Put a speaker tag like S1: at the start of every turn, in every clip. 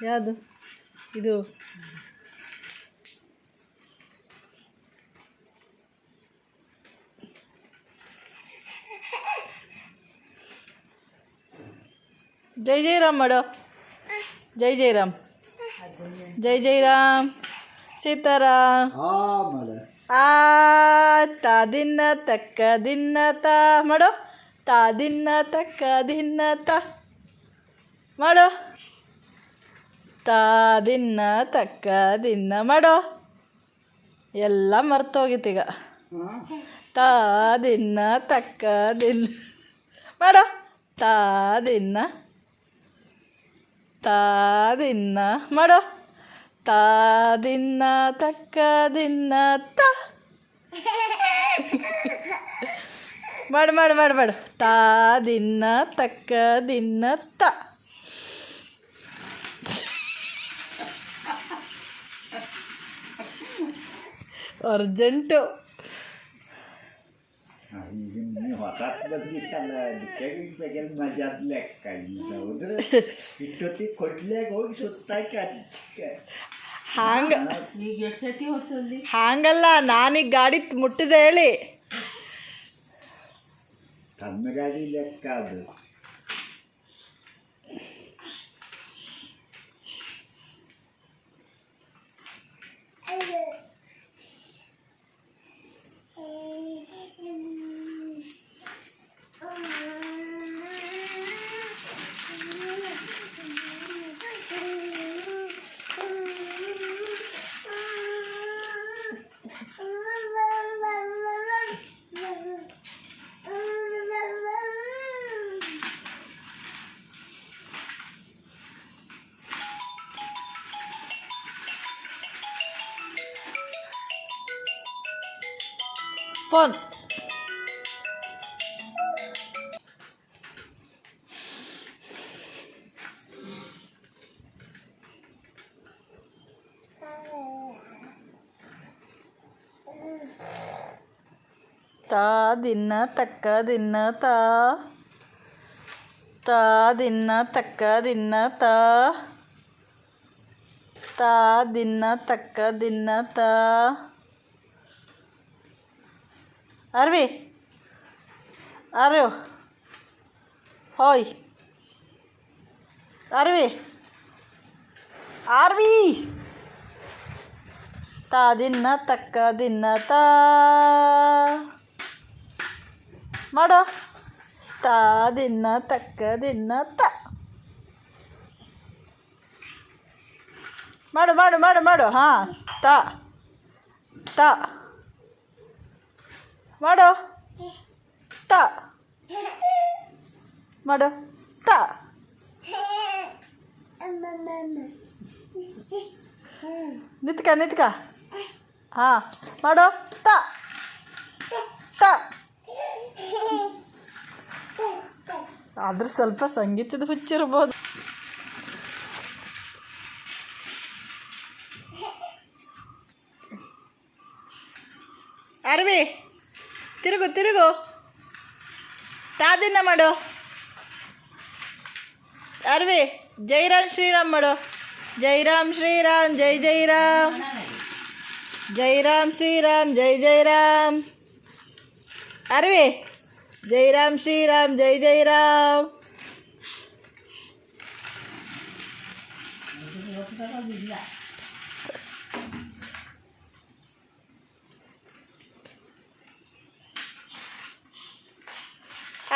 S1: ಯಾವುದು ಇದು? ಜೈ ಜೈ ರಾಮ್ ಮಾಡೋ. ಜೈ ಜೈ ರಾಮ್. ಜೈ ಜೈ ರಾಮ್. ಸೀತಾರಾಮ್. ಆ ತಾ ದಿನ ತಕ್ಕ ದಿನ ತಾ ಮಾಡೋ. ತಾ ದಿನ ತಕ್ಕ ದಿನ ತಾ ಮಾಡೋ. ತಾ ದಿನ ತಕ್ಕ ದಿನ ಮಾಡೋ. ಎಲ್ಲ ಮರ್ತೋಗಿತ್ತೀಗ. ತಾ ದಿನ ತಕ್ಕ ದಿನ ಮಾಡೋ. ತಾ ದಿನ ತಾ ದಿನ ಮಾಡೋ. ತಾ ದಿನ ತಕ್ಕ ದಿನ ತ ಮಾಡು ಮಾಡು ಮಾಡು ಮಾಡು. ತಾ ದಿನ ತಕ್ಕ ದಿನ ತ. ಅರ್ಜೆಂಟು. ಹಾಂಗಲ್ಲ, ನಾನೀಗ ಗಾಡಿ ಮುಟ್ಟಿದೆ ಹೇಳಿ.
S2: ತನ್ನ ಗಾಡಿ ಲೆಕ್ಕ ಅದು.
S1: ಫೋನ್. ತಾ ದಿನ ತಕ್ಕ ದಿನ ತಾ. ತಾ ದಿನ ತಕ್ಕ ದಿನ ತಾ. ತಾ ದಿನ ತಕ್ಕ ದಿನ ತಾ. ಅರ್ವಿ ಅರ್ವಿ ಹೋಯ್ ಅರ್ವಿ ಆರ್ವಿ. ತಾ ದಿನ ತಕ್ಕ ದಿನ ತಾ ಮಾಡೋ. ತಾ ದಿನ ತಕ್ಕ ದಿನ ತ ಮಾಡು ಮಾಡು ಮಾಡು ಮಾಡು. ಹಾಂ ತ ತ ಮಾಡೋ. ತ ಮಾಡೋ. ತ ನಿತ್ಕ ನಿತ್ಕ. ಹಾಂ ಮಾಡೋ. ತ ತ. ಆದ್ರೆ ಸ್ವಲ್ಪ ಸಂಗೀತದ ಹುಚ್ಚಿರ್ಬೋದು. ಅರ್ವಿ ತಿರುಗು ತಿರುಗು. ತಾ ದಿನ ಮಾಡು. ಅರ್ವಿ ಜೈ ರಾಮ್ ಶ್ರೀರಾಮ್ ಮಾಡು. ಜೈ ರಾಮ್ ಶ್ರೀರಾಮ್ ಜೈ ಜೈ ರಾಮ್. ಜೈ ರಾಮ್ ಶ್ರೀರಾಮ್ ಜೈ ಜೈ ರಾಮ್. ಅರ್ವಿ ಜೈ ರಾಮ್ ಶ್ರೀರಾಮ್ ಜೈ ಜೈ ರಾಮ್.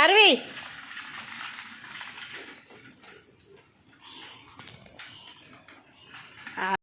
S1: ಅರ್ವಿ